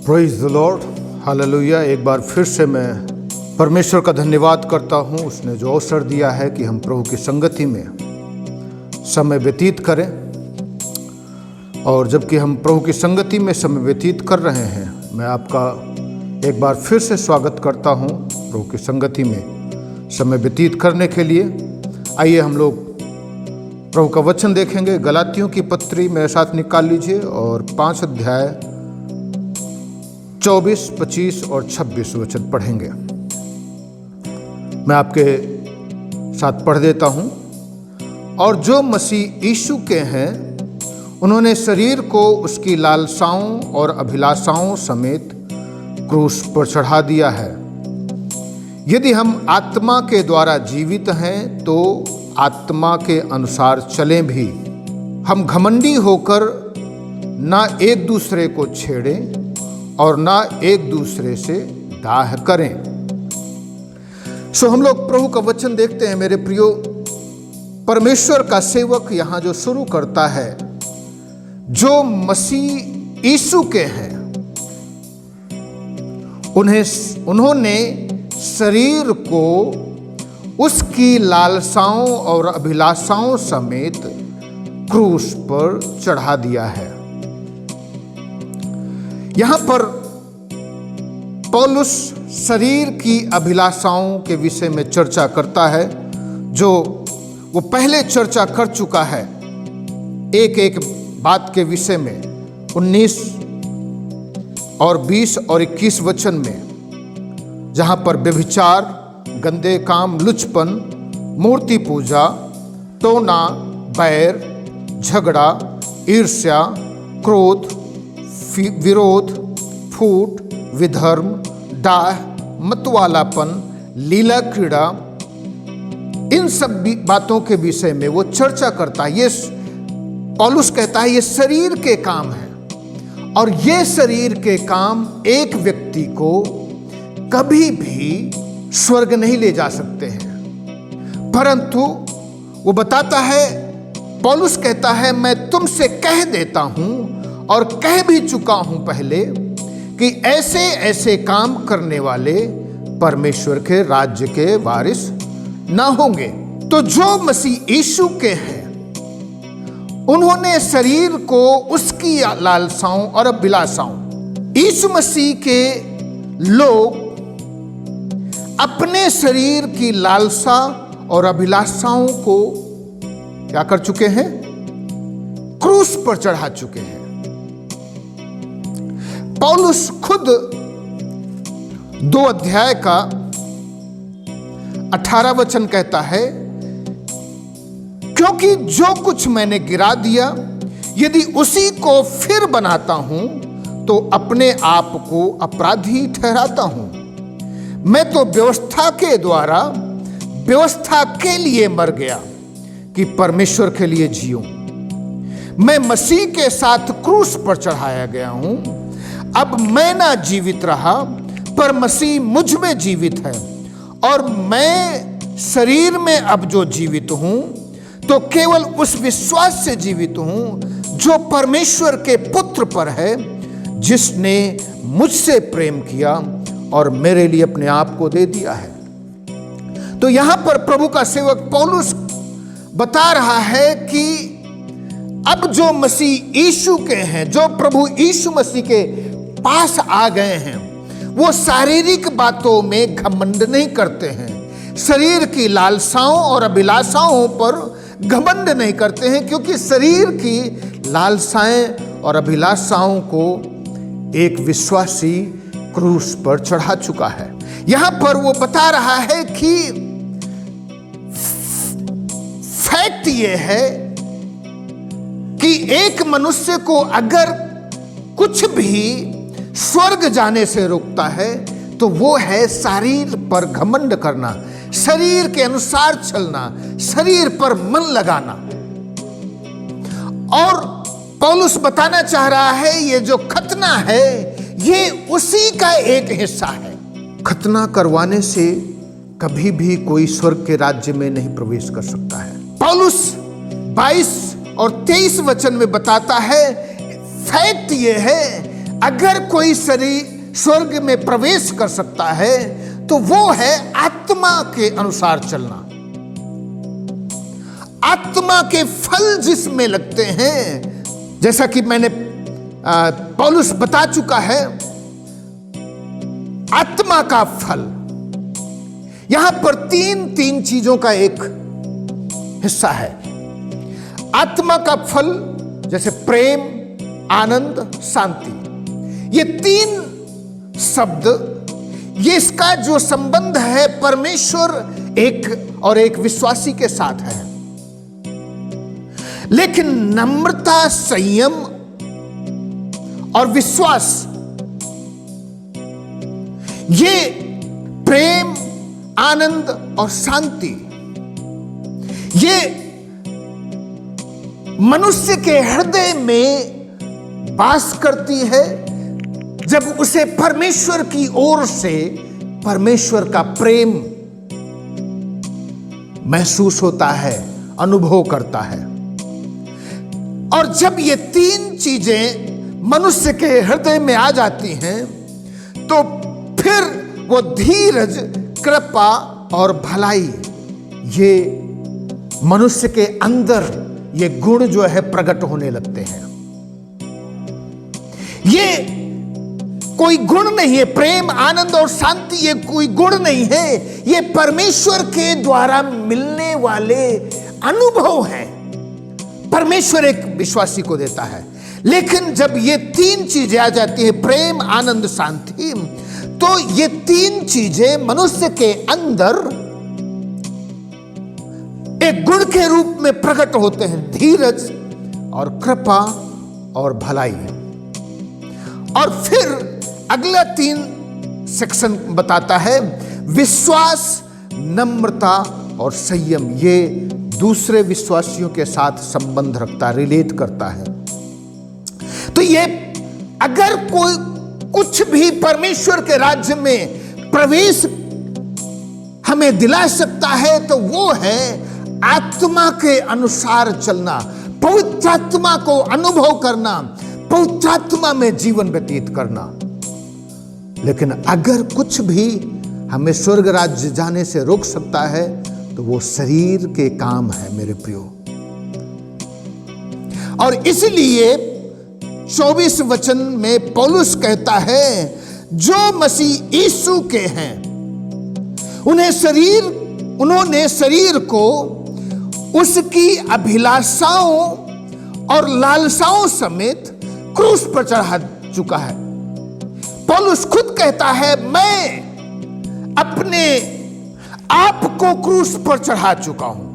Praise the Lord, hallelujah. एक बार फिर से मैं परमेश्वर का धन्यवाद करता हूँ, उसने जो अवसर दिया है कि हम प्रभु की संगति में समय व्यतीत करें। और जबकि हम प्रभु की संगति में समय व्यतीत कर रहे हैं, मैं आपका एक बार फिर से स्वागत करता हूँ प्रभु की संगति में समय व्यतीत करने के लिए। आइए हम लोग प्रभु का वचन देखेंगे। गलातियों की पत्री मेरे साथ निकाल लीजिए और 5 अध्याय 24, 25 और 26 वचन पढ़ेंगे। मैं आपके साथ पढ़ देता हूं। और जो मसीह यीशु के हैं, उन्होंने शरीर को उसकी लालसाओं और अभिलाषाओं समेत क्रूस पर चढ़ा दिया है। यदि हम आत्मा के द्वारा जीवित हैं तो आत्मा के अनुसार चलें भी। हम घमंडी होकर ना एक दूसरे को छेड़ें और ना एक दूसरे से दाह करें। हम लोग प्रभु का वचन देखते हैं। मेरे प्रियो, परमेश्वर का सेवक यहां जो शुरू करता है, जो मसीह यीशु के हैं, उन्होंने शरीर को उसकी लालसाओं और अभिलाषाओं समेत क्रूस पर चढ़ा दिया है। यहां पर पौलुस शरीर की अभिलाषाओं के विषय में चर्चा करता है, जो वो पहले चर्चा कर चुका है एक एक बात के विषय में 19 और 20 और 21 वचन में, जहां पर व्यभिचार, गंदे काम, लुचपन, मूर्ति पूजा, टोना, बैर, झगड़ा, ईर्ष्या, क्रोध, विरोध, फूट, विधर्म, डाह, मतवालापन, लीला क्रीड़ा, इन सब बातों के विषय में वो चर्चा करता है। ये पौलुस कहता है ये शरीर के काम है और ये शरीर के काम एक व्यक्ति को कभी भी स्वर्ग नहीं ले जा सकते हैं। परंतु वो बताता है, पौलुस कहता है, मैं तुमसे कह देता हूं और कह भी चुका हूं पहले कि ऐसे ऐसे काम करने वाले परमेश्वर के राज्य के वारिस ना होंगे। तो जो मसीह यीशु के हैं, उन्होंने शरीर को उसकी लालसाओं और अभिलाषाओं, यीशु मसीह के लोग अपने शरीर की लालसा और अभिलाषाओं को क्या कर चुके हैं? क्रूस पर चढ़ा चुके हैं। पौलुस खुद 2 अध्याय का 18 वचन कहता है, क्योंकि जो कुछ मैंने गिरा दिया, यदि उसी को फिर बनाता हूं तो अपने आप को अपराधी ठहराता हूं। मैं तो व्यवस्था के द्वारा व्यवस्था के लिए मर गया कि परमेश्वर के लिए जीऊं। मैं मसीह के साथ क्रूस पर चढ़ाया गया हूं। अब मैं ना जीवित रहा, पर मसीह मुझ में जीवित है। और मैं शरीर में अब जो जीवित हूं, तो केवल उस विश्वास से जीवित हूं जो परमेश्वर के पुत्र पर है, जिसने मुझसे प्रेम किया और मेरे लिए अपने आप को दे दिया है। तो यहां पर प्रभु का सेवक पौलुस बता रहा है कि अब जो मसीह यीशु के हैं, जो प्रभु यीशु मसीह के पास आ गए हैं, वो शारीरिक बातों में घमंड नहीं करते हैं, शरीर की लालसाओं और अभिलाषाओं पर घमंड नहीं करते हैं, क्योंकि शरीर की लालसाएं और अभिलाषाओं को एक विश्वासी क्रूस पर चढ़ा चुका है। यहां पर वो बता रहा है कि फैक्ट ये है कि एक मनुष्य को अगर कुछ भी स्वर्ग जाने से रोकता है तो वो है शरीर पर घमंड करना, शरीर के अनुसार चलना, शरीर पर मन लगाना। और पौलुस बताना चाह रहा है, ये जो खतना है, ये उसी का एक हिस्सा है। खतना करवाने से कभी भी कोई स्वर्ग के राज्य में नहीं प्रवेश कर सकता है। पौलुस 22 और 23 वचन में बताता है, फैक्ट ये है, अगर कोई शरीर स्वर्ग में प्रवेश कर सकता है तो वो है आत्मा के अनुसार चलना। आत्मा के फल जिसमें लगते हैं, जैसा कि मैंने पौलुस बता चुका है, आत्मा का फल यहां पर तीन चीजों का एक हिस्सा है। आत्मा का फल जैसे प्रेम, आनंद, शांति, ये तीन शब्द, ये इसका जो संबंध है परमेश्वर एक विश्वासी के साथ है। लेकिन नम्रता, संयम और विश्वास, ये प्रेम, आनंद और शांति, ये मनुष्य के हृदय में वास करती है जब उसे परमेश्वर की ओर से परमेश्वर का प्रेम महसूस होता है, अनुभव करता है। और जब ये तीन चीजें मनुष्य के हृदय में आ जाती हैं तो फिर वो धीरज, कृपा और भलाई, ये मनुष्य के अंदर ये गुण जो है प्रकट होने लगते हैं। ये कोई गुण नहीं है, प्रेम, आनंद और शांति ये कोई गुण नहीं है, ये परमेश्वर के द्वारा मिलने वाले अनुभव हैं। परमेश्वर एक विश्वासी को देता है। लेकिन जब ये तीन चीजें आ जाती हैं, प्रेम, आनंद, शांति, तो ये तीन चीजें मनुष्य के अंदर एक गुण के रूप में प्रकट होते हैं, धीरज और कृपा और भलाई। और फिर अगला तीन सेक्शन बताता है विश्वास, नम्रता और संयम। ये दूसरे विश्वासियों के साथ संबंध रखता, रिलेट करता है। तो ये अगर कोई कुछ भी परमेश्वर के राज्य में प्रवेश हमें दिला सकता है तो वो है आत्मा के अनुसार चलना, पवित्र आत्मा को अनुभव करना, पवित्र आत्मा में जीवन व्यतीत करना। लेकिन अगर कुछ भी हमें स्वर्ग राज्य जाने से रोक सकता है तो वो शरीर के काम है मेरे प्रियो। और इसलिए 24 वचन में पौलुस कहता है जो मसीह यीशु के हैं उन्होंने शरीर को उसकी अभिलाषाओं और लालसाओं समेत क्रूस पर चढ़ा चुका है। पौलुस खुद कहता है मैं अपने आप को क्रूस पर चढ़ा चुका हूं,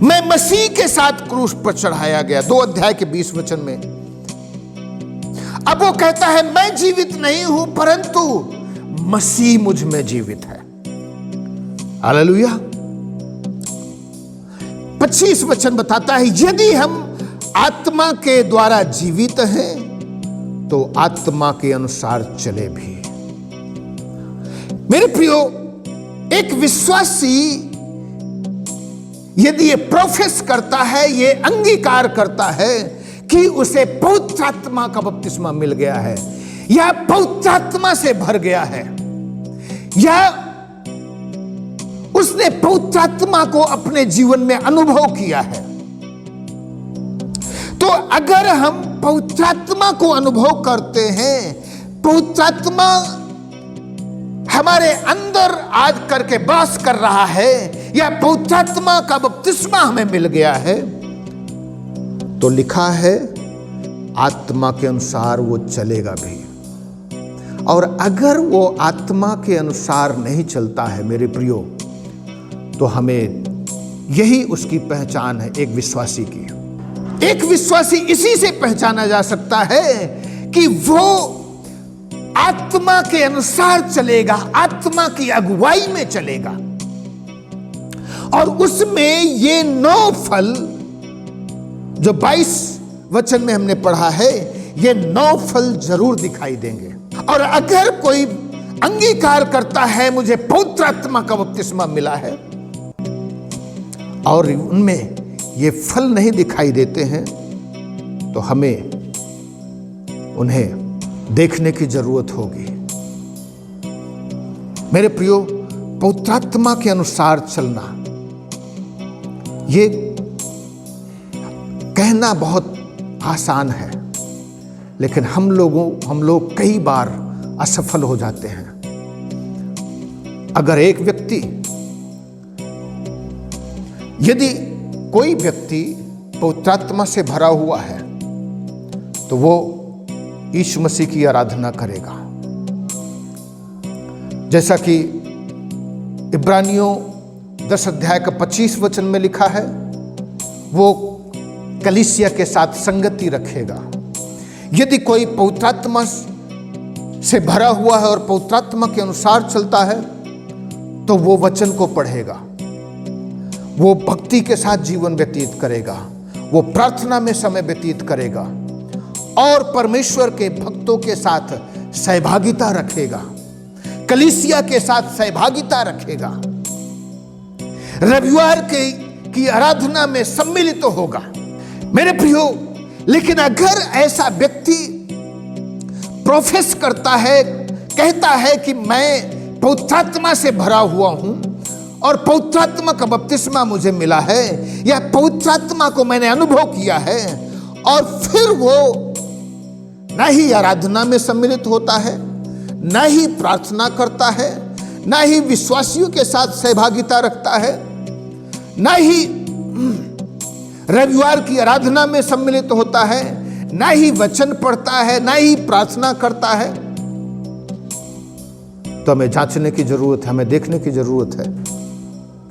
मैं मसीह के साथ क्रूस पर चढ़ाया गया। 2 अध्याय के 20 वचन में अब वो कहता है मैं जीवित नहीं हूं परंतु मसीह मुझ में जीवित है। हालेलुया। 25 वचन बताता है यदि हम आत्मा के द्वारा जीवित हैं तो आत्मा के अनुसार चले भी। मेरे प्रियो, एक विश्वासी यदि ये प्रोफेस करता है, ये अंगीकार करता है कि उसे पवित्र आत्मा का बपतिस्मा मिल गया है या पवित्र आत्मा से भर गया है या उसने पवित्र आत्मा को अपने जीवन में अनुभव किया है, तो अगर हम पवित्र आत्मा को अनुभव करते हैं, पवित्र आत्मा हमारे अंदर आज करके वास कर रहा है या पवित्र आत्मा का बपतिस्मा हमें मिल गया है, तो लिखा है आत्मा के अनुसार वो चलेगा भी। और अगर वो आत्मा के अनुसार नहीं चलता है मेरे प्रियो, तो हमें यही उसकी पहचान है एक विश्वासी की। एक विश्वासी इसी से पहचाना जा सकता है कि वो आत्मा के अनुसार चलेगा, आत्मा की अगुवाई में चलेगा और उसमें ये 9 फल जो 22 वचन में हमने पढ़ा है, ये 9 फल जरूर दिखाई देंगे। और अगर कोई अंगीकार करता है मुझे पवित्र आत्मा का बपतिस्मा मिला है और उनमें ये फल नहीं दिखाई देते हैं, तो हमें उन्हें देखने की जरूरत होगी। मेरे प्रियो, पवित्र आत्मा के अनुसार चलना, ये कहना बहुत आसान है, लेकिन हम लोग कई बार असफल हो जाते हैं। अगर एक व्यक्ति, यदि कोई व्यक्ति पवित्र आत्मा से भरा हुआ है तो वो यीशु मसीह की आराधना करेगा। जैसा कि इब्रानियों 10 अध्याय का 25 वचन में लिखा है, वो कलीसिया के साथ संगति रखेगा। यदि कोई पवित्र आत्मा से भरा हुआ है और पवित्र आत्मा के अनुसार चलता है तो वो वचन को पढ़ेगा, वो भक्ति के साथ जीवन व्यतीत करेगा, वो प्रार्थना में समय व्यतीत करेगा और परमेश्वर के भक्तों के साथ सहभागिता रखेगा, कलीसिया के साथ सहभागिता रखेगा, रविवार की आराधना में सम्मिलित होगा। मेरे प्रियो, लेकिन अगर ऐसा व्यक्ति प्रोफेस करता है, कहता है कि मैं पवित्र आत्मा से भरा हुआ हूं और पवित्र आत्मा का बपतिस्मा मुझे मिला है, या पवित्र आत्मा को मैंने अनुभव किया है, और फिर वो न ही आराधना में सम्मिलित होता है, न ही प्रार्थना करता है, न ही विश्वासियों के साथ सहभागिता रखता है, न ही रविवार की आराधना में सम्मिलित होता है, न ही वचन पढ़ता है, न ही प्रार्थना करता है, तो हमें जांचने की जरूरत है, हमें देखने की जरूरत है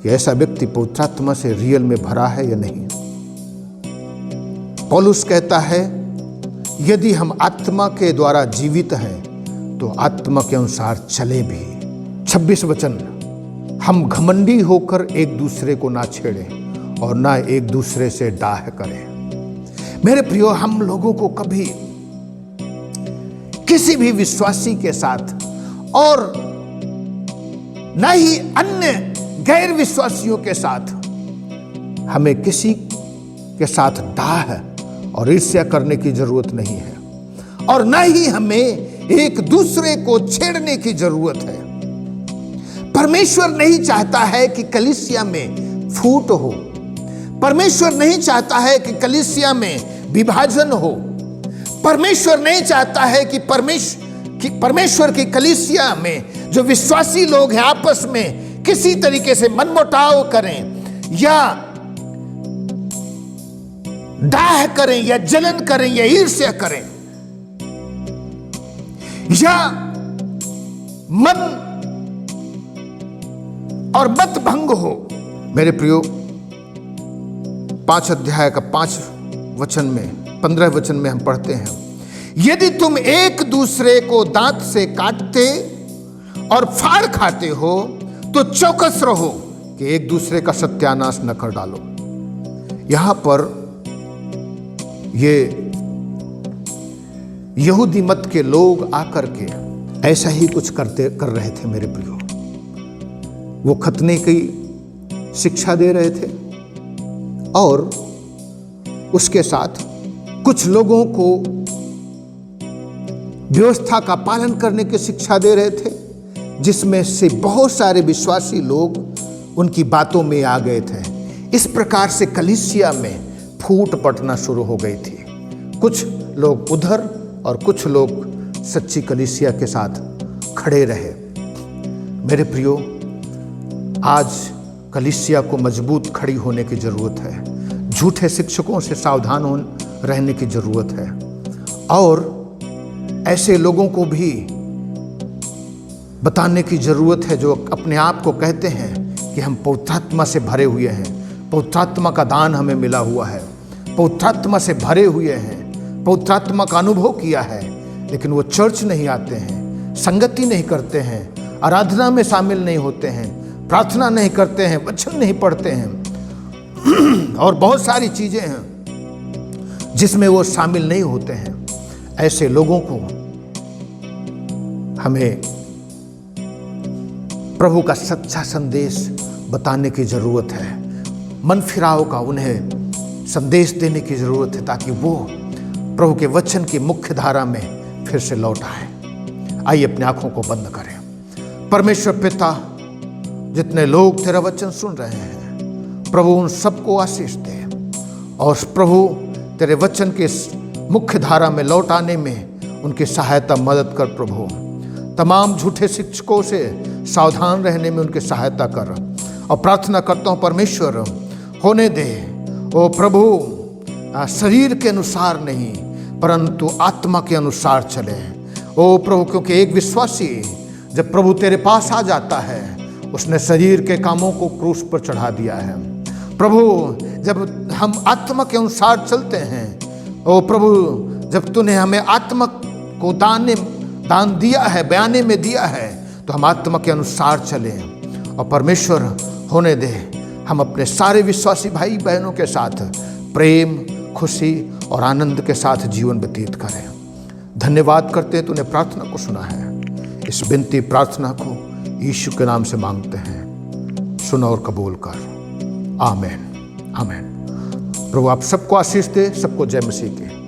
कि ऐसा व्यक्ति पवित्र आत्मा से रियल में भरा है या नहीं। पौलुस कहता है, यदि हम आत्मा के द्वारा जीवित हैं तो आत्मा के अनुसार चले भी। 26 वचन, हम घमंडी होकर एक दूसरे को ना छेड़ें और ना एक दूसरे से डाह करें। मेरे प्रियो, हम लोगों को कभी किसी भी विश्वासी के साथ और न ही अन्य गैर विश्वासियों के साथ हमें किसी के साथ डाह और ईर्ष्या करने की जरूरत नहीं है, और न ही हमें एक दूसरे को छेड़ने की जरूरत है। परमेश्वर नहीं चाहता है कि कलीसिया में फूट हो, परमेश्वर नहीं चाहता है कि कलीसिया में विभाजन हो, परमेश्वर नहीं चाहता है कि परमेश्वर की कलीसिया में जो विश्वासी लोग हैं आपस में किसी तरीके से मनमुटाव करें या डाह करें या जलन करें या ईर्ष्या करें या मन और मत भंग हो। मेरे प्रियो, 5 अध्याय का 5 वचन में 15 वचन में हम पढ़ते हैं, यदि तुम एक दूसरे को दांत से काटते और फाड़ खाते हो तो चौकस रहो कि एक दूसरे का सत्यानाश न कर डालो। यहां पर ये यहूदी मत के लोग आकर के ऐसा ही कुछ कर रहे थे। मेरे प्रियो, वो खतने की शिक्षा दे रहे थे और उसके साथ कुछ लोगों को व्यवस्था का पालन करने की शिक्षा दे रहे थे, जिसमें से बहुत सारे विश्वासी लोग उनकी बातों में आ गए थे। इस प्रकार से कलीसिया में फूट पड़ना शुरू हो गई थी। कुछ लोग उधर और कुछ लोग सच्ची कलीसिया के साथ खड़े रहे। मेरे प्रियो, आज कलीसिया को मजबूत खड़ी होने की जरूरत है, झूठे शिक्षकों से सावधान रहने की जरूरत है, और ऐसे लोगों को भी बताने की जरूरत है जो अपने आप को कहते हैं कि हम पवित्र आत्मा से भरे हुए हैं, पवित्र आत्मा का दान हमें मिला हुआ है, पवित्र आत्मा से भरे हुए हैं, पवित्र आत्मा का अनुभव किया है, लेकिन वो चर्च नहीं आते हैं, संगति नहीं करते हैं, आराधना में शामिल नहीं होते हैं, प्रार्थना नहीं करते हैं, वचन नहीं पढ़ते हैं और बहुत सारी चीजें हैं जिसमें वो शामिल नहीं होते हैं। ऐसे लोगों को हमें प्रभु का सच्चा संदेश बताने की जरूरत है, मन फिराव का उन्हें संदेश देने की जरूरत है, ताकि वो प्रभु के वचन की मुख्य धारा में फिर से लौट आए। आइए अपनी आंखों को बंद करें। परमेश्वर पिता, जितने लोग तेरा वचन सुन रहे हैं प्रभु, उन सबको आशीष दे और प्रभु तेरे वचन के मुख्य धारा में लौट आने में उनकी सहायता मदद कर। प्रभु तमाम झूठे शिक्षकों से सावधान रहने में उनकी सहायता कर। और प्रार्थना करता हूँ परमेश्वर, होने दे ओ प्रभु शरीर के अनुसार नहीं परंतु आत्मा के अनुसार चले ओ प्रभु, क्योंकि एक विश्वासी जब प्रभु तेरे पास आ जाता है उसने शरीर के कामों को क्रूस पर चढ़ा दिया है। प्रभु जब हम आत्मा के अनुसार चलते हैं ओ प्रभु, जब तूने हमें आत्मा को दान दिया है, बयाने में दिया है, तो हम आत्मा के अनुसार चलें। और परमेश्वर होने दे हम अपने सारे विश्वासी भाई बहनों के साथ प्रेम, खुशी और आनंद के साथ जीवन व्यतीत करें। धन्यवाद करते हैं तूने प्रार्थना को सुना है। इस विनती प्रार्थना को यीशु के नाम से मांगते हैं, सुन और कबूल कर। आमीन आमीन। प्रभु आप सबको आशीष दे। सबको जय मसीह की।